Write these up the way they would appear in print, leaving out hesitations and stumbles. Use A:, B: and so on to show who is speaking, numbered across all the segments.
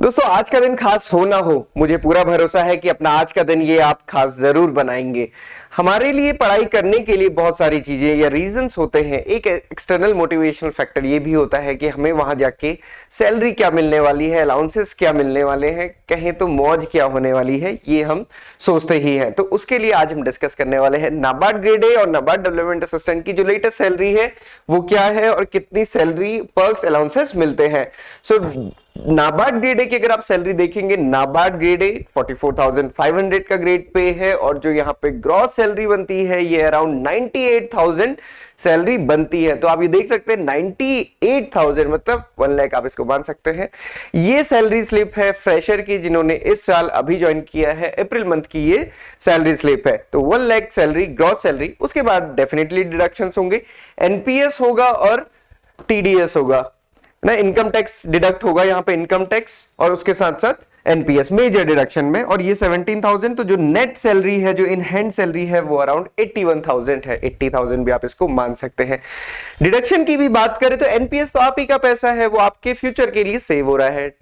A: दोस्तों आज का दिन खास हो ना हो, मुझे पूरा भरोसा है कि अपना आज का दिन ये आप खास जरूर बनाएंगे। हमारे लिए पढ़ाई करने के लिए बहुत सारी चीजें या रीजंस होते हैं। एक एक्सटर्नल मोटिवेशनल फैक्टर ये भी होता है कि हमें वहां जाके सैलरी क्या मिलने वाली है, अलाउंसेस क्या मिलने वाले हैं, कहें तो मौज क्या होने वाली है, ये हम सोचते ही हैं। तो उसके लिए आज हम डिस्कस करने वाले हैं नाबार्ड ग्रेड ए और नाबार्ड डेवलपमेंट असिस्टेंट की जो लेटेस्ट सैलरी है वो क्या है और कितनी सैलरी पर्क्स अलाउंसेस मिलते हैं। सो नाबार्ड ग्रेड ए की अगर आप सैलरी देखेंगे, नाबार्ड ग्रेड ए 44,500 का ग्रेड पे है और जो यहाँ पे ग्रॉस सैलरी बनती है ये अराउंड 98,000 सैलरी बनती है। तो आप ये देख सकते हैं 98,000 मतलब 1 लाख आप इसको मान सकते हैं। ये सैलरी स्लिप है फ्रेशर की जिन्होंने इस साल अभी ज्वाइन किया है, अप्रैल मंथ की ये सैलरी स्लिप है। तो 1 लाख सैलरी ग्रॉस सैलरी, उसके बाद डेफिनेटली डिडक्शंस होंगे, एनपीएस होगा और टीडीएस होगा ना, इनकम टैक्स डिडक्ट होगा यहाँ पे, इनकम टैक्स और उसके साथ साथ एनपीएस मेजर डिडक्शन में। और ये 17,000, तो जो नेट सैलरी है, जो इन हैंड सैलरी है वो अराउंड 81,000 है। 80,000 भी आप इसको मान सकते हैं। डिडक्शन की भी बात करें तो एनपीएस तो आप ही का पैसा है, वो आपके फ्यूचर के लिए सेव हो रहा है।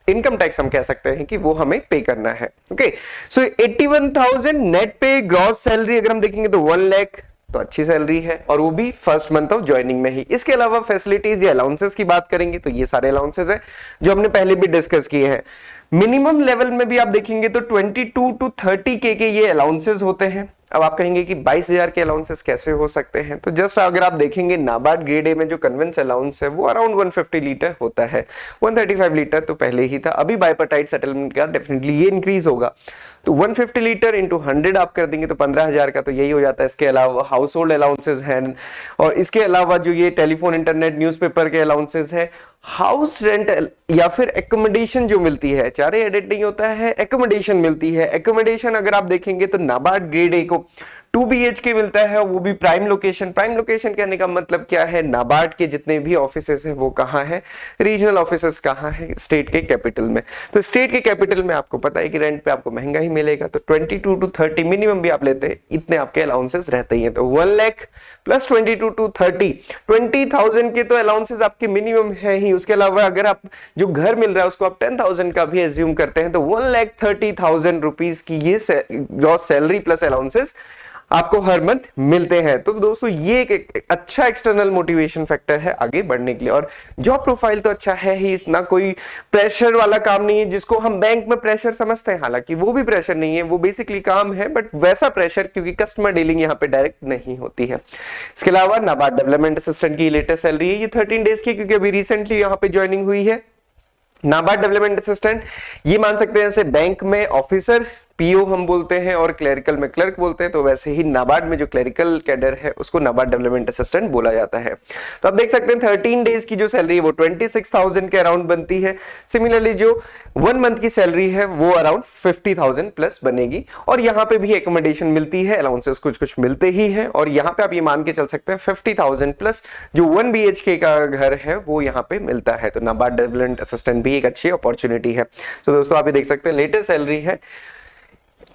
A: इनकम टैक्स हम कह सकते हैं कि वो हमें पे करना है। ओके, सो 81,000 नेट पे ग्रॉस सैलरी अगर हम देखेंगे तो 1 लाख, तो अच्छी सैलरी है और वो भी फर्स्ट मंथ ऑफ ज्वाइनिंग में ही। इसके अलावा फैसिलिटीज या अलाउंसेस की बात करेंगे तो ये सारे अलाउंसेस हैं जो हमने पहले भी डिस्कस किए हैं। मिनिमम लेवल में भी आप देखेंगे तो 22 to 30 के ये अलाउंसेस होते हैं। अब आप कहेंगे कि 22,000 के अलाउंसेस कैसे हो सकते हैं, तो जस्ट अगर आप देखेंगे नाबार्ड ग्रेड ए में जो कन्वेंस अलाउंस है वो अराउंड 150 लीटर होता है। 135 लीटर तो पहले ही था, अभी बाइपार्टाइट सेटलमेंट का डेफिनेटली ये इंक्रीज होगा। तो 150 लीटर इंटू 100 आप कर देंगे तो 15,000 का तो यही हो जाता है। इसके अलावा हाउस होल्ड अलाउंसेस हैं और इसके अलावा जो ये टेलीफोन, इंटरनेट, न्यूज़पेपर के अलाउंसेस है, हाउस रेंट या फिर एकोमोडेशन जो मिलती है, चारे एडिट नहीं होता है, एकोमोडेशन मिलती है। एकोमोडेशन अगर आप देखेंगे तो नाबार्ड ग्रेड ए को 2 BHK मिलता है, वो भी प्राइम लोकेशन। प्राइम लोकेशन कहने का मतलब क्या है, नाबार्ड के जितने भी ऑफिसेस हैं वो कहाँ है, रीजनल ऑफिसेस कहाँ है, स्टेट के कैपिटल में। तो स्टेट के कैपिटल में आपको पता है कि रेंट पे आपको महंगा ही मिलेगा, तो 22 to 30 मिनिमम भी आप लेते हैं, इतने आपके अलाउंसेस रहते ही हैं। तो 1 लाख प्लस 22 to 30, 20,000 के तो अलाउंसेस आपके मिनिमम है ही। उसके अलावा अगर आप जो घर मिल रहा है उसको आप 10,000 का भी एज्यूम करते हैं तो 1,30,000 रुपीज की ये ग्रॉस सैलरी प्लस अलाउंसेस आपको हर मंथ मिलते हैं। तो दोस्तों ये एक अच्छा एक्सटर्नल मोटिवेशन फैक्टर है आगे बढ़ने के लिए। और जॉब प्रोफाइल तो अच्छा है ही, इतना कोई प्रेशर वाला काम नहीं है जिसको हम बैंक में प्रेशर समझते हैं, हालांकि वो भी प्रेशर नहीं है, वो बेसिकली काम है, बट वैसा प्रेशर क्योंकि कस्टमर डीलिंग यहाँ पे डायरेक्ट नहीं होती है। इसके अलावा नाबार्ड डेवलपमेंट असिस्टेंट की लेटेस्ट सैलरी है ये 13 डेज की, क्योंकि अभी रिसेंटली यहाँ पे ज्वाइनिंग हुई है। नाबार्ड डेवलपमेंट असिस्टेंट ये मान सकते हैं जैसे बैंक में ऑफिसर पीओ हम बोलते हैं और क्लरिकल में क्लर्क बोलते हैं, तो वैसे ही नाबार्ड में जो क्लरिकल कैडर है उसको नाबार्ड डेवलपमेंट असिस्टेंट बोला जाता है। तो आप देख सकते हैं 13 डेज की जो सैलरी है वो 26,000 के अराउंड बनती है। सिमिलरली जो 1 मंथ की सैलरी है वो अराउंड 50,000 प्लस बनेगी। और यहाँ पे भी एकोमोडेशन मिलती है, अलाउंसेस कुछ कुछ मिलते ही हैं। और यहाँ पे आप ये मान के चल सकते हैं 50,000 प्लस जो 1 BHK का घर है वो यहाँ पे मिलता है। तो नाबार्ड डेवलपमेंट असिस्टेंट भी एक अच्छी अपॉर्चुनिटी है। तो दोस्तों आप ये देख सकते हैं लेटेस्ट सैलरी है।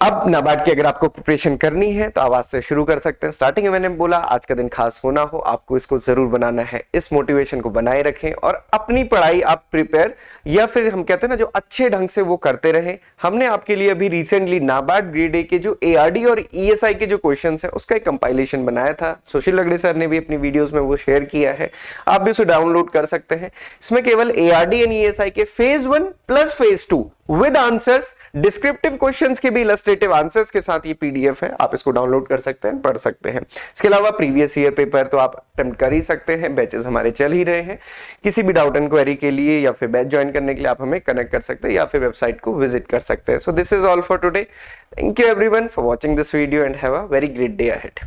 A: अब नाबार्ड की अगर आपको प्रिपरेशन करनी है तो आप आज से शुरू कर सकते हैं। स्टार्टिंग में मैंने बोला आज का दिन खास होना हो, आपको इसको जरूर बनाना है। इस मोटिवेशन को बनाए रखें और अपनी पढ़ाई आप प्रिपेयर या फिर हम कहते हैं ना जो अच्छे ढंग से वो करते रहें। हमने आपके लिए अभी रिसेंटली नाबार्ड ग्रेड ए के जो ARD और ESI के जो क्वेश्चंस है उसका एक कंपाइलेशन बनाया था। सुशील लगड़े सर ने भी अपनी वीडियोस में वो शेयर किया है, आप भी उसे डाउनलोड कर सकते हैं। इसमें केवल ARD एंड ESI के phase 1 plus phase 2 with answers, descriptive questions के भी इलस्ट्रेटिव आंसर्स के साथ ये PDF है, आप इसको डाउनलोड कर सकते हैं, पढ़ सकते हैं। इसके अलावा प्रीवियस ईयर पेपर तो आप अटेम्प्ट कर ही सकते हैं, बैचेस हमारे चल ही रहे हैं। किसी भी डाउट एंड क्वेरी के लिए या फिर बैच ज्वाइन करने के लिए आप हमें कनेक्ट कर सकते हैं या फिर वेबसाइट को विजिट कर सकते हैं। So this is all for today. Thank you everyone for watching this video and have a very great day ahead.